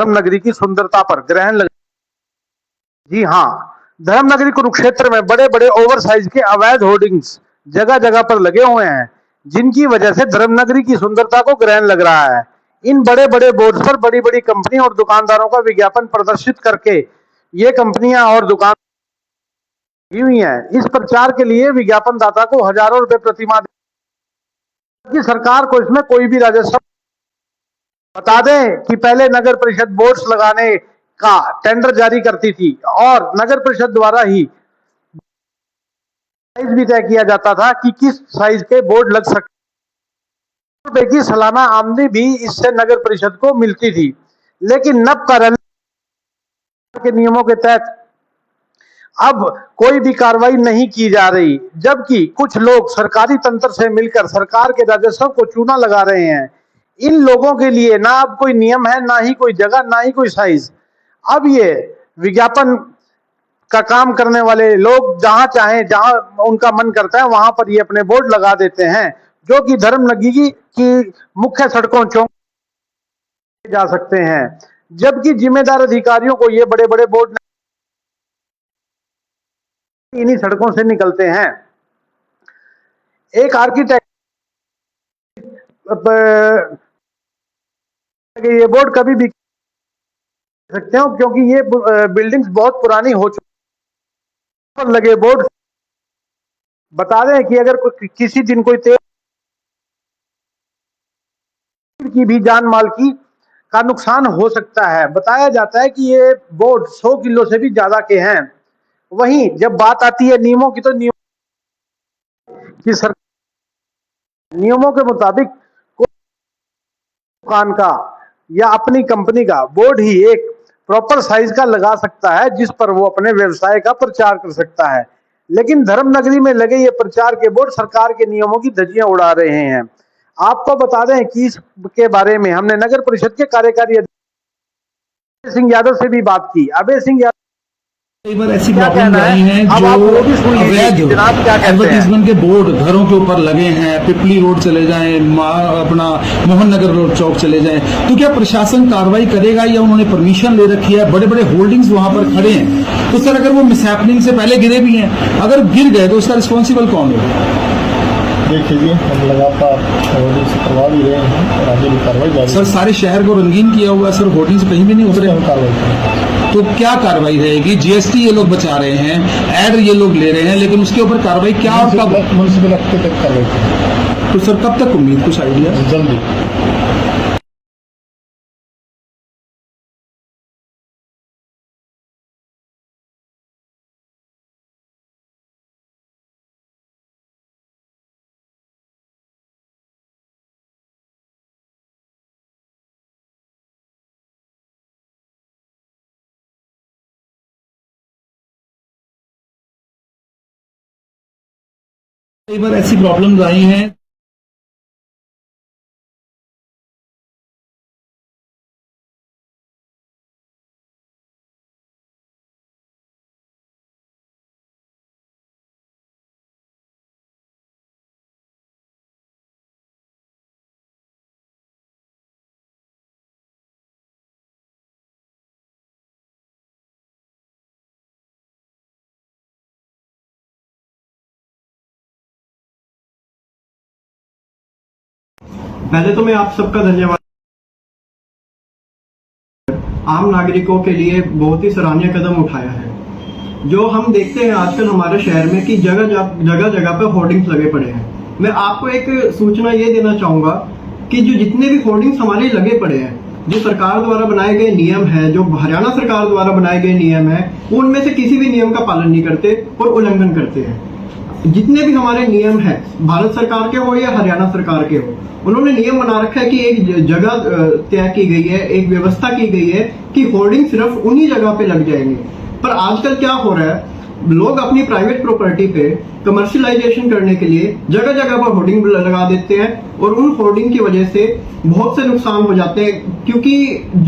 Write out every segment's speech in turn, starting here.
धर्मनगरी की सुंदरता पर ग्रहण लग। जी हाँ, धर्मनगरी कुरुक्षेत्र में बड़े बड़े ओवरसाइज के अवैध होर्डिंग्स जगह जगह पर लगे हुए हैं, जिनकी वजह से धर्मनगरी की सुंदरता को ग्रहण लग रहा है। इन बड़े बड़े बोर्ड पर बड़ी बड़ी कंपनियों और दुकानदारों का विज्ञापन प्रदर्शित करके ये कंपनियां और दुकान लगी हुई हैं। इस प्रचार के लिए विज्ञापन दाता को हजारों रुपए प्रतिमाह की सरकार को इसमें कोई भी राजस्व। बता दें कि पहले नगर परिषद बोर्ड्स लगाने का टेंडर जारी करती थी और नगर परिषद द्वारा ही साइज भी तय किया जाता था कि किस साइज के बोर्ड लग सकते। रुपए की सालाना आमदनी भी इससे नगर परिषद को मिलती थी, लेकिन नव कार्यालय के नियमों के तहत अब कोई भी कार्रवाई नहीं की जा रही, जबकि कुछ लोग सरकारी तंत्र से मिलकर सरकार के राजस्व को चूना लगा रहे हैं। इन लोगों के लिए ना अब कोई नियम है, ना ही कोई जगह, ना ही कोई साइज। अब ये विज्ञापन का काम करने वाले लोग जहां चाहें, जहां उनका मन करता है वहां पर ये अपने बोर्ड लगा देते हैं, जो कि धर्मनगरी की मुख्य सड़कों चौक जा सकते हैं, जबकि जिम्मेदार अधिकारियों को ये बड़े बड़े बोर्ड इन्हीं सड़कों से निकलते हैं। एक आर्किटेक्ट ये बोर्ड कभी भी सकते हो, क्योंकि ये बिल्डिंग्स बहुत पुरानी हो चुकी पर लगे बोर्ड। बता दें कि अगर किसी दिन कोई तेज की भी जान माल की का नुकसान हो सकता है। बताया जाता है कि ये बोर्ड 100 किलो से भी ज्यादा के हैं। वहीं जब बात आती है नियमों की, तो नियम की सरकार नियमों के मुताबिक दुकान का या अपनी कंपनी का बोर्ड ही एक प्रॉपर साइज का लगा सकता है, जिस पर वो अपने व्यवसाय का प्रचार कर सकता है। लेकिन धर्मनगरी में लगे ये प्रचार के बोर्ड सरकार के नियमों की धज्जियां उड़ा रहे हैं। आपको बता दें कि इसके बारे में हमने नगर परिषद के कार्यकारी अधिकारी अभय सिंह यादव से भी बात की। अभय सिंह यादव कई बार ऐसी प्रॉब्लम रही हैं जो अवैध एडवर्टीजमेंट के बोर्ड घरों के ऊपर लगे हैं, पिपली रोड चले जाएं, अपना मोहन नगर रोड चौक चले जाएं, तो क्या प्रशासन कार्रवाई करेगा या उन्होंने परमिशन ले रखी है? बड़े बड़े होल्डिंग्स वहां पर खड़े हैं, तो सर अगर वो मिसहैपनिंग से पहले गिरे भी हैं, अगर गिर गए तो उसका रिस्पॉन्सिबल कौन होगा? देखिए, हम लगातार होर्डिंग से करवा भी रहे हैं और आगे भी कार्रवाई जारी। सर सारे शहर को रंगीन किया हुआ सर, होर्डिंग से कहीं भी नहीं उतरे। हम कार्रवाई करेंगे। तो क्या कार्रवाई रहेगी? जीएसटी ये लोग बचा रहे हैं, एड ये लोग ले रहे हैं, लेकिन उसके ऊपर कार्रवाई क्या और कब? म्युनिसिपल एक्ट के तक कार्रवाई करेंगे। तो सर कब तक उम्मीद, कुछ आइडिया? जल्दी। कई बार ऐसी प्रॉब्लम आई हैं। पहले तो मैं आप सबका धन्यवाद। आम नागरिकों के लिए बहुत ही सराहनीय कदम उठाया है। जो हम देखते हैं आजकल हमारे शहर में कि जगह जगह पे होर्डिंग्स लगे पड़े हैं। मैं आपको एक सूचना ये देना चाहूंगा कि जो जितने भी होर्डिंग्स हमारे लगे पड़े हैं, जो सरकार द्वारा बनाए गए नियम है, जो हरियाणा सरकार द्वारा बनाए गए नियम है, उनमें से किसी भी नियम का पालन नहीं करते और उल्लंघन करते हैं। जितने भी हमारे नियम है, भारत सरकार के हो या हरियाणा सरकार के हो, उन्होंने नियम बना रखा है कि एक जगह तय की गई है, एक व्यवस्था की गई है कि होर्डिंग सिर्फ उन्हीं जगह पे लग जाएंगे। पर आजकल क्या हो रहा है, लोग अपनी प्राइवेट प्रॉपर्टी पे कमर्शियलाइजेशन करने के लिए जगह जगह पर होर्डिंग लगा देते हैं और उन होर्डिंग की वजह से बहुत से नुकसान हो जाते हैं, क्योंकि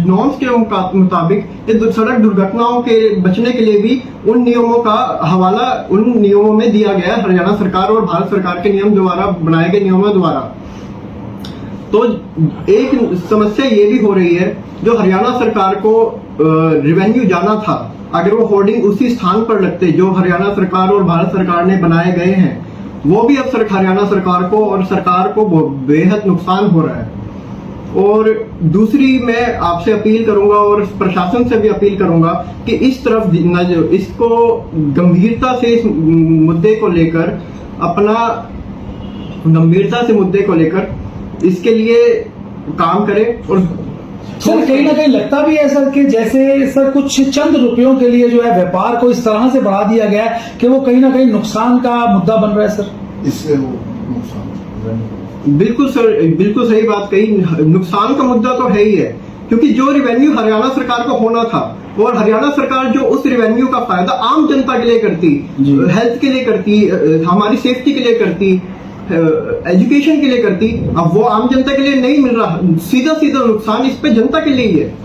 नॉर्म्स के मुताबिक सड़क दुर्घटनाओं के बचने के लिए भी उन नियमों का हवाला उन नियमों में दिया गया है, हरियाणा सरकार और भारत सरकार के नियम द्वारा बनाए गए नियमों द्वारा। तो एक समस्या ये भी हो रही है, जो हरियाणा सरकार को रेवेन्यू जाना था, अगर वो होर्डिंग उसी स्थान पर लगते जो हरियाणा सरकार और भारत सरकार ने बनाए गए हैं, वो भी अब हरियाणा सरकार को और सरकार को बेहद नुकसान हो रहा है। और दूसरी मैं आपसे अपील करूंगा और प्रशासन से भी अपील करूंगा कि इस तरफ इसको गंभीरता से इस मुद्दे को लेकर इसके लिए काम करें। और सर कहीं ना कहीं लगता भी है सर कि जैसे सर कुछ चंद रुपयों के लिए जो है व्यापार को इस तरह से बढ़ा दिया गया है कि वो कहीं ना कहीं नुकसान का मुद्दा बन रहा है सर। इससे वो नुकसान बिल्कुल सर, बिल्कुल सही बात कही। नुकसान का मुद्दा तो है ही है, क्योंकि जो रेवेन्यू हरियाणा सरकार को होना था और हरियाणा सरकार जो उस रेवेन्यू का फायदा आम जनता के लिए करती, हेल्थ के लिए करती, हमारी सेफ्टी के लिए करती, एजुकेशन के लिए करती, अब वो आम जनता के लिए नहीं मिल रहा। सीधा सीधा नुकसान इस पे जनता के लिए ही है।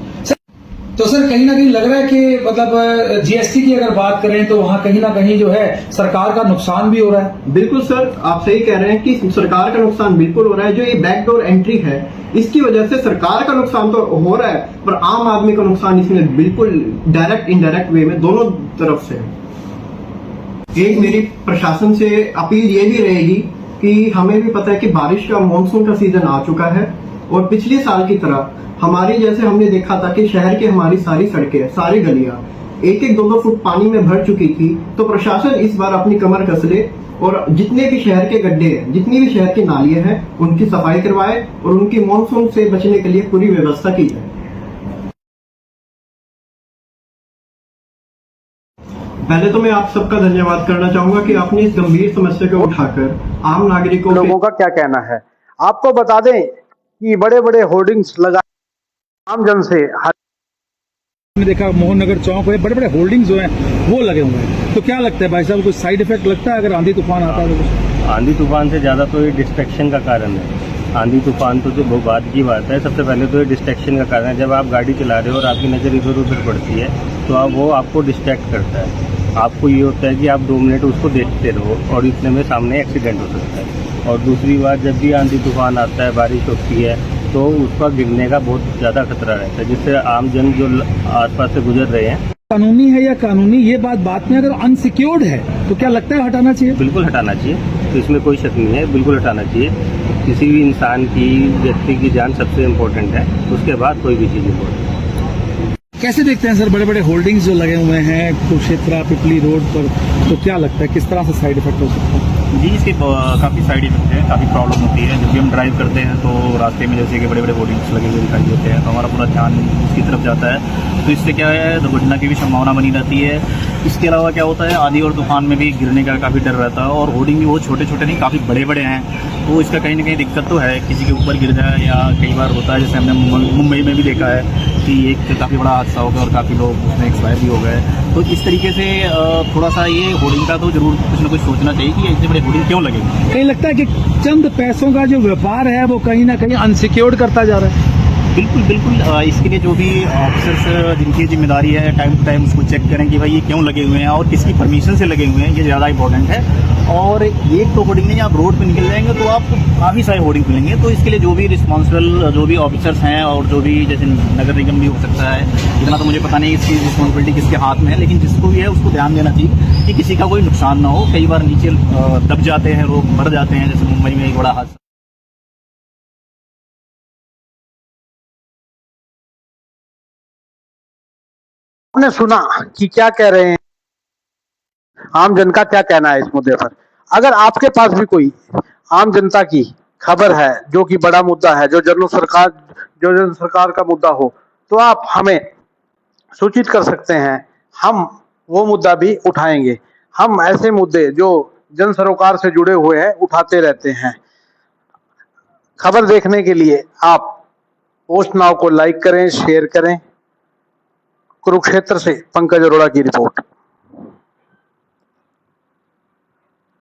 तो सर कहीं ना कहीं लग रहा है कि मतलब जीएसटी की अगर बात करें तो वहां कहीं ना कहीं जो है सरकार का नुकसान भी हो रहा है। बिल्कुल सर, आप सही कह रहे हैं कि सरकार का नुकसान बिल्कुल हो रहा है। जो ये बैकडोर एंट्री है, इसकी वजह से सरकार का नुकसान तो हो रहा है, पर आम आदमी का नुकसान इसमें बिल्कुल डायरेक्ट इनडायरेक्ट वे में दोनों तरफ से। एक मेरी प्रशासन से अपील ये भी रहेगी कि हमें भी पता है कि बारिश का मानसून का सीजन आ चुका है, और पिछले साल की तरह हमारी जैसे हमने देखा था कि शहर की हमारी सारी सड़कें, सारी गलियां 1-2 फुट पानी में भर चुकी थी। तो प्रशासन इस बार अपनी कमर कस ले और जितने भी शहर के गड्ढे हैं, जितनी भी शहर की नालियां हैं, उनकी सफाई करवाए और उनकी मानसून से बचने के लिए पूरी व्यवस्था की जाए। पहले तो मैं आप सबका धन्यवाद करना चाहूंगा कि आपने इस गंभीर समस्या को उठाकर आम नागरिकों लोगों का क्या कहना है। आपको बता दें कि बड़े बड़े होर्डिंग्स लगा आम जन से देखा मोहन नगर चौक में बड़े बड़े होल्डिंग्स जो हैं वो लगे हुए हैं, तो क्या लगता है भाई साहब, कुछ साइड इफेक्ट लगता है अगर आंधी तूफान आता है तो? आंधी तूफान से ज़्यादा तो ये डिस्ट्रैक्शन का कारण है। आंधी तूफान तो जो वो बात की बात है, सबसे पहले तो ये डिस्ट्रैक्शन का कारण है। जब आप गाड़ी चला रहे हो और आपकी नज़र इधर उधर पड़ती है तो आप वो आपको डिस्ट्रैक्ट करता है। आपको ये होता है कि आप 2 मिनट उसको देखते रहो और इतने में सामने एक्सीडेंट हो सकता है। और दूसरी बात, जब भी आंधी तूफान आता है, बारिश होती है, तो उसका गिरने का बहुत ज़्यादा खतरा रहता है, जिससे आम जन जो आसपास से गुजर रहे हैं। कानूनी है या कानूनी, ये बात में अगर अनसिक्योर्ड है तो क्या लगता है हटाना चाहिए? बिल्कुल हटाना चाहिए, तो इसमें कोई शक नहीं है, बिल्कुल हटाना चाहिए। किसी भी इंसान की, व्यक्ति की जान सबसे इम्पोर्टेंट है, उसके बाद कोई भी चीज़ इम्पोर्टेंट है। कैसे देखते हैं सर बड़े बड़े होल्डिंग्स जो लगे हुए हैं कुरुक्षेत्र पिपली रोड पर, तो क्या लगता है किस तरह से साइड इफेक्ट हो सकता है? जी, इसके काफ़ी साइड इफेक्ट है, काफ़ी प्रॉब्लम होती है। जब भी हम ड्राइव करते हैं तो रास्ते में जैसे कि बड़े बड़े होर्डिंग्स लगे हुए दिखाई देते हैं, तो हमारा पूरा ध्यान उसकी तरफ जाता है, तो इससे क्या है, दुर्घटना की भी संभावना बनी रहती है। इसके अलावा क्या होता है, आंधी और तूफान में भी गिरने का काफ़ी डर रहता है, और होर्डिंग भी वो छोटे छोटे नहीं, काफ़ी बड़े बड़े हैं, तो इसका कहीं ना कहीं दिक्कत तो है, किसी के ऊपर गिर जाए, या कई बार होता है जैसे हमने मुंबई में भी देखा है कि एक काफ़ी बड़ा हादसा हो गया और काफ़ी लोग उसमें एक्सपायर भी हो गए। तो इस तरीके से थोड़ा सा ये होर्डिंग का तो जरूर कुछ ना कुछ सोचना चाहिए कि इतने बड़े होर्डिंग क्यों लगे। कहीं लगता है कि चंद पैसों का जो व्यापार है वो कहीं ना कहीं अनसिक्योर्ड करता जा रहा है। बिल्कुल बिल्कुल, इसके लिए जो भी ऑफिसर्स जिनकी जिम्मेदारी है, टाइम टू टाइम उसको चेक करें कि भाई ये क्यों लगे हुए हैं और किसकी परमिशन से लगे हुए हैं, ये ज़्यादा इंपॉर्टेंट है। और एक तो होर्डिंग नहीं, आप रोड पे निकल जाएंगे तो आपको काफ़ी सारे होर्डिंग मिलेंगे, तो इसके लिए जो भी रिस्पॉन्सिबल जो भी ऑफिसर्स हैं, और जो भी जैसे नगर निगम भी हो सकता है, इतना तो मुझे पता नहीं इसकी रिस्पॉन्सिबिलिटी किसके हाथ में है, लेकिन जिसको भी है उसको ध्यान देना चाहिए कि किसी का कोई नुकसान ना हो। कई बार नीचे दब जाते हैं लोग, मर जाते हैं, जैसे मुंबई में एक बड़ा हादसा। आपने सुना कि क्या कह रहे हैं, आम जन का क्या कहना है इस मुद्दे पर। अगर आपके पास भी कोई आम जनता की खबर है जो कि बड़ा मुद्दा है, जो जन सरकार का मुद्दा हो, तो आप हमें सूचित कर सकते हैं, हम वो मुद्दा भी उठाएंगे। हम ऐसे मुद्दे जो जन सरोकार से जुड़े हुए हैं उठाते रहते हैं। खबर देखने के लिए आप पोस्ट नाउ को लाइक करें, शेयर करें। कुरुक्षेत्र से पंकज अरोड़ा की रिपोर्ट।